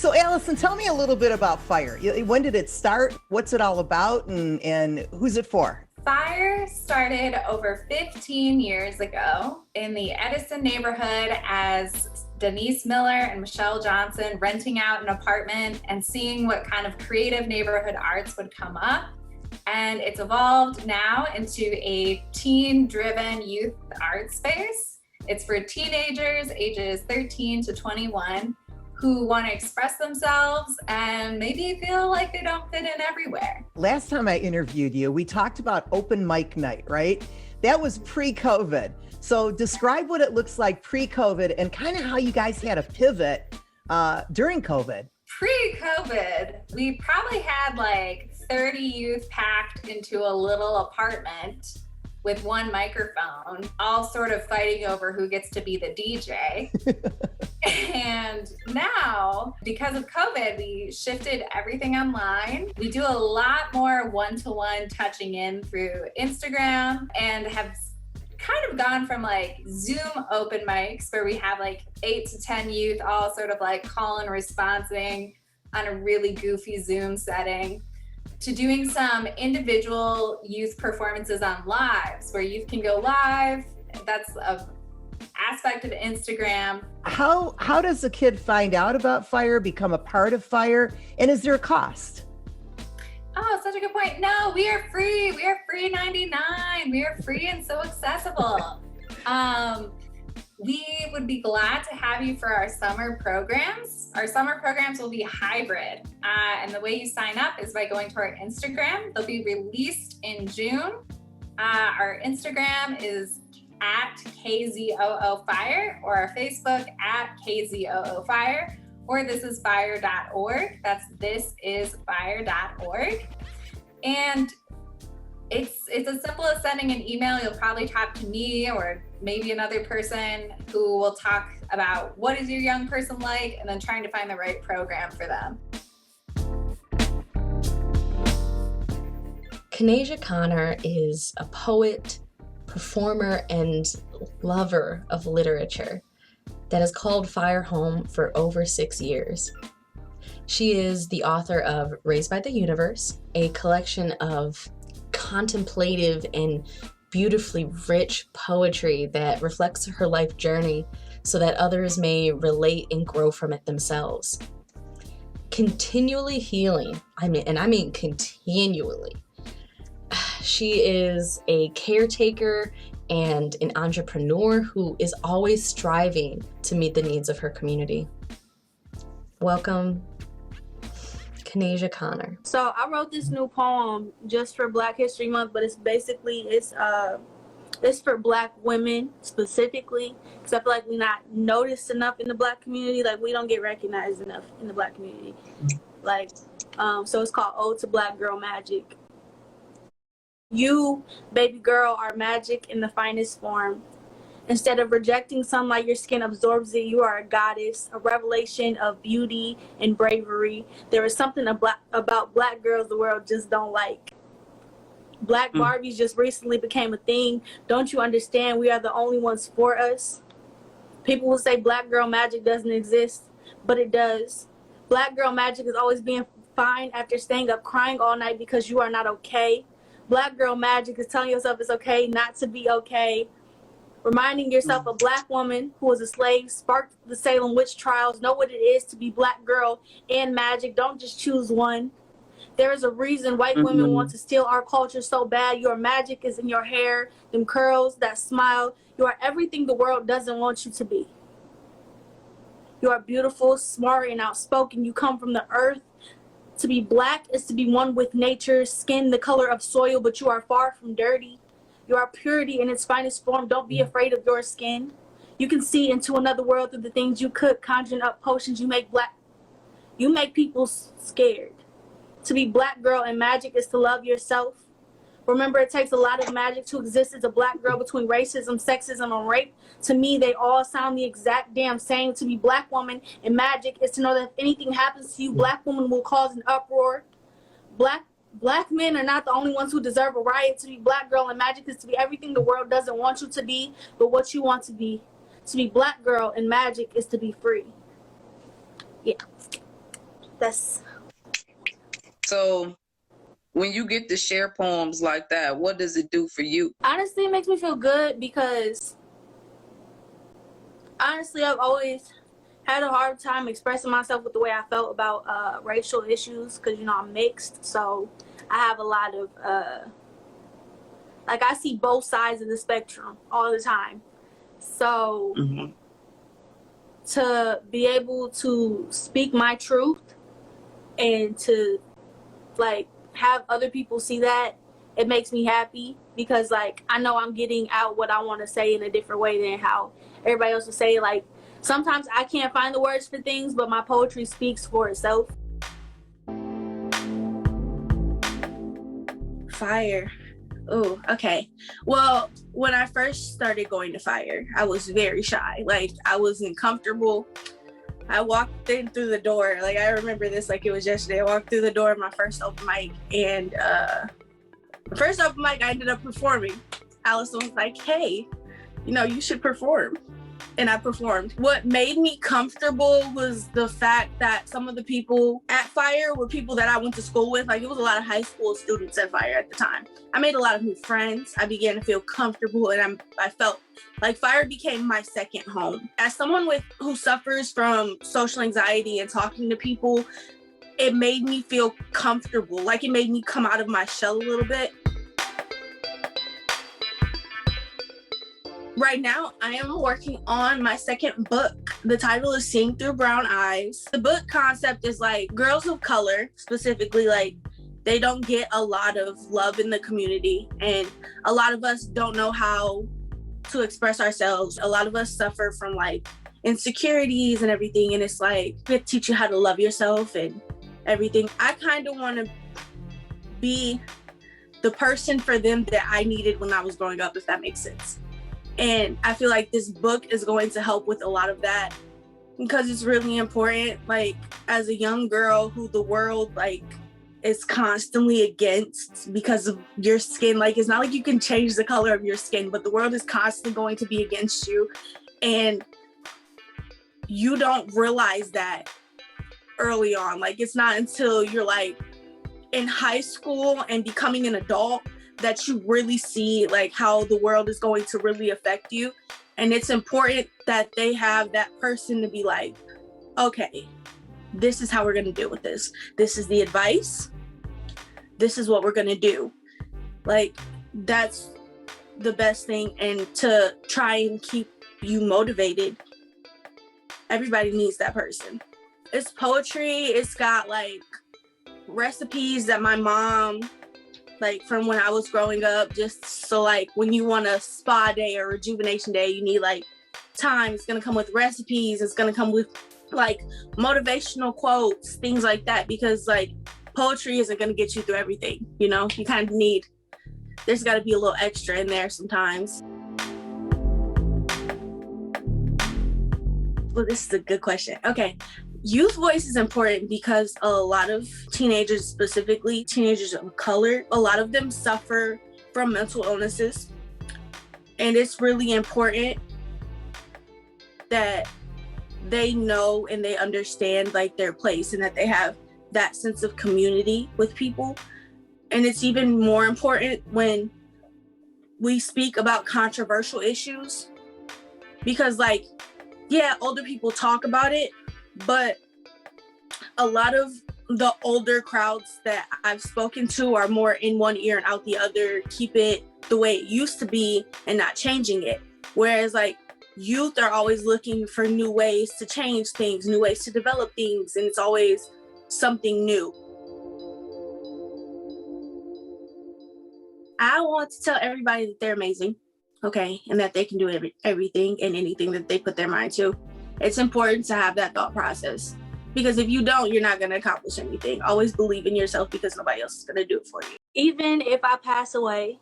So Allison, tell me a little bit about FIRE. When did it start? What's it all about, and who's it for? FIRE started over 15 years ago in the Edison neighborhood as Denise Miller and Michelle Johnson renting out an apartment and seeing what kind of creative neighborhood arts would come up. And it's evolved now into a teen-driven youth art space. It's for teenagers ages 13 to 21 who want to express themselves and maybe feel like they don't fit in everywhere. Last time I interviewed you, we talked about open mic night, right? That was pre-COVID. So describe what it looks like pre-COVID and kind of how you guys had a pivot during COVID. Pre-COVID, we probably had like 30 youth packed into a little apartment with one microphone, all sort of fighting over who gets to be the DJ. And now, because of COVID, we shifted everything online. We do a lot more one-to-one touching in through Instagram and have kind of gone from like Zoom open mics where we have like 8 to 10 youth all sort of like call and responding on a really goofy Zoom setting to doing some individual youth performances on lives where youth can go live. That's a aspect of Instagram. How does a kid find out about FIRE, become a part of FIRE, and is there a cost? Oh, such a good point. No, we are free. We are free 99. We are free and so accessible. We would be glad to have you for our summer programs. Our summer programs will be hybrid. And the way you sign up is by going to our Instagram. They'll be released in June. Our Instagram is at KZOO-FIRE or our Facebook at KZOO-FIRE or thisisfire.org. That's thisisfire.org. And it's as simple as sending an email. You'll probably talk to me or maybe another person who will talk about what is your young person like and then trying to find the right program for them. Kaneija Connor is a poet, performer, and lover of literature that has called FIRE home for over 6 years. She is the author of Raised by the Universe, a collection of contemplative and beautifully rich poetry that reflects her life journey so that others may relate and grow from it themselves. Continually healing, I mean continually. She is a caretaker and an entrepreneur who is always striving to meet the needs of her community. Welcome, Kaneija Connor. So I wrote this new poem just for Black History Month, but it's for Black women specifically, because I feel like we're not noticed enough in the Black community. Like, we don't get recognized enough in the Black community. Like, so it's called Ode to Black Girl Magic. You, baby girl, are magic in the finest form. Instead of rejecting sunlight, your skin absorbs it. You are a goddess, a revelation of beauty and bravery. There is something about Black girls the world just don't like. Black Barbies just recently became a thing. Don't you understand? We are the only ones for us. People will say Black girl magic doesn't exist, but it does. Black girl magic is always being fine after staying up crying all night because you are not okay. Black girl magic is telling yourself it's okay not to be okay. Reminding yourself a Black woman who was a slave, sparked the Salem witch trials, know what it is to be Black girl and magic. Don't just choose one. There is a reason white women want to steal our culture so bad. Your magic is in your hair, them curls, that smile. You are everything the world doesn't want you to be. You are beautiful, smart, and outspoken. You come from the earth. To be Black is to be one with nature, skin the color of soil, but you are far from dirty. You are purity in its finest form. Don't be afraid of your skin. You can see into another world through the things you cook, conjuring up potions. You make people scared. To be Black girl and magic is to love yourself. Remember, it takes a lot of magic to exist as a Black girl. Between racism, sexism, and rape, to me, they all sound the exact damn same. To be Black woman and magic is to know that if anything happens to you, Black woman will cause an uproar. Black men are not the only ones who deserve a riot. To be Black girl and magic is to be everything the world doesn't want you to be, but what you want to be. To be Black girl and magic is to be free. Yeah. That's So when you get to share poems like that, what does it do for you? honestly, it makes me feel good because honestly, I've always had a hard time expressing myself with the way I felt about racial issues because, you know, I'm mixed. So I have a lot of, like, I see both sides of the spectrum all the time. So to be able to speak my truth and to, like, have other people see that, it makes me happy because, like, I know I'm getting out what I want to say in a different way than how everybody else will say. Like, sometimes I can't find the words for things, but my poetry speaks for itself. FİRE. Oh, okay. Well, when I first started going to FİRE, I was very shy. Like, I wasn't comfortable. I walked in through the door. Like, I remember this like it was yesterday. I walked through the door of my first open mic, and the first open mic I ended up performing. Allison was like, hey, you know, you should perform. And I performed. What made me comfortable was the fact that some of the people at FİRE were people that I went to school with. Like, it was a lot of high school students at FİRE at the time. I made a lot of new friends. I began to feel comfortable, and I felt like FİRE became my second home. As someone who suffers from social anxiety and talking to people, it made me feel comfortable. Like, it made me come out of my shell a little bit. Right now, I am working on my second book. The title is Seeing Through Brown Eyes. The book concept is like girls of color, specifically, like they don't get a lot of love in the community, and a lot of us don't know how to express ourselves. A lot of us suffer from like insecurities and everything, and it's like we teach you how to love yourself and everything. I kind of want to be the person for them that I needed when I was growing up, if that makes sense. And I feel like this book is going to help with a lot of that because it's really important. Like, as a young girl who the world like is constantly against because of your skin, like it's not like you can change the color of your skin, but the world is constantly going to be against you. And you don't realize that early on. Like, it's not until you're like in high school and becoming an adult that you really see like how the world is going to really affect you. And it's important that they have that person to be like, okay, this is how we're going to deal with this. This is the advice. This is what we're going to do. Like, that's the best thing. And to try and keep you motivated, everybody needs that person. It's poetry. It's got like recipes that my mom, like from when I was growing up, just so like when you want a spa day or rejuvenation day, you need like time. It's gonna come with recipes. It's gonna come with like motivational quotes, things like that, because like poetry isn't gonna get you through everything, you know? You kind of need, there's gotta be a little extra in there sometimes. Well, this is a good question. Okay. Youth voice is important because a lot of teenagers, specifically teenagers of color, a lot of them suffer from mental illnesses. And it's really important that they know and they understand like their place and that they have that sense of community with people. And it's even more important when we speak about controversial issues because like, yeah, older people talk about it, but a lot of the older crowds that I've spoken to are more in one ear and out the other, keep it the way it used to be and not changing it. Whereas like youth are always looking for new ways to change things, new ways to develop things, and it's always something new. I want to tell everybody that they're amazing, okay, and that they can do everything and anything that they put their mind to. It's important to have that thought process because if you don't, you're not going to accomplish anything. Always believe in yourself because nobody else is going to do it for you. Even if I pass away,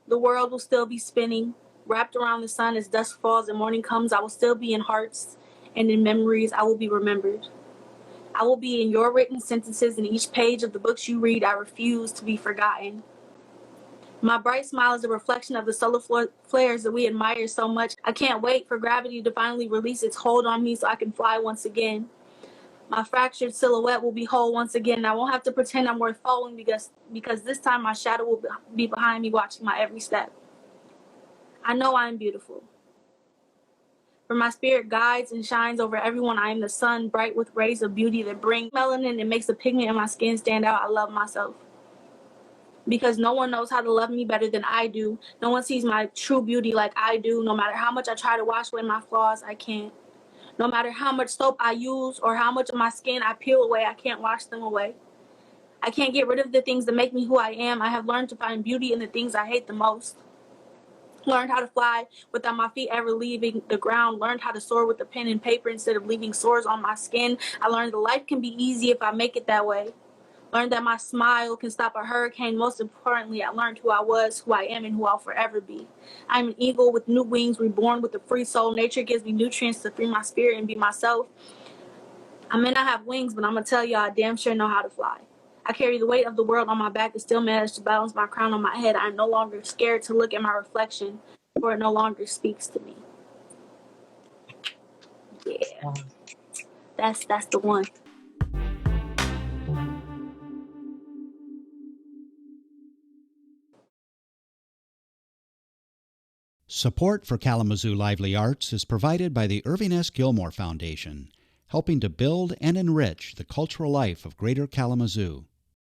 the world will still be spinning, wrapped around the sun as dusk falls and morning comes. I will still be in hearts and in memories. I will be remembered. I will be in your written sentences in each page of the books you read. I refuse to be forgotten. My bright smile is a reflection of the solar flares that we admire so much. I can't wait for gravity to finally release its hold on me so I can fly once again. My fractured silhouette will be whole once again, and I won't have to pretend I'm worth following because this time my shadow will be behind me watching my every step. I know I am beautiful. For my spirit guides and shines over everyone, I am the sun, bright with rays of beauty that bring melanin and makes the pigment in my skin stand out. I love myself. Because no one knows how to love me better than I do. No one sees my true beauty like I do. No matter how much I try to wash away my flaws, I can't. No matter how much soap I use or how much of my skin I peel away, I can't wash them away. I can't get rid of the things that make me who I am. I have learned to find beauty in the things I hate the most. Learned how to fly without my feet ever leaving the ground. Learned how to soar with a pen and paper instead of leaving sores on my skin. I learned that life can be easy if I make it that way. Learned that my smile can stop a hurricane. Most importantly, I learned who I was, who I am, and who I'll forever be. I'm an eagle with new wings, reborn with a free soul. Nature gives me nutrients to free my spirit and be myself. I may not have wings, but I'm going to tell y'all I damn sure know how to fly. I carry the weight of the world on my back and still manage to balance my crown on my head. I'm no longer scared to look at my reflection, for it no longer speaks to me. Yeah, that's the one. Support for Kalamazoo Lively Arts is provided by the Irving S. Gilmore Foundation, helping to build and enrich the cultural life of Greater Kalamazoo.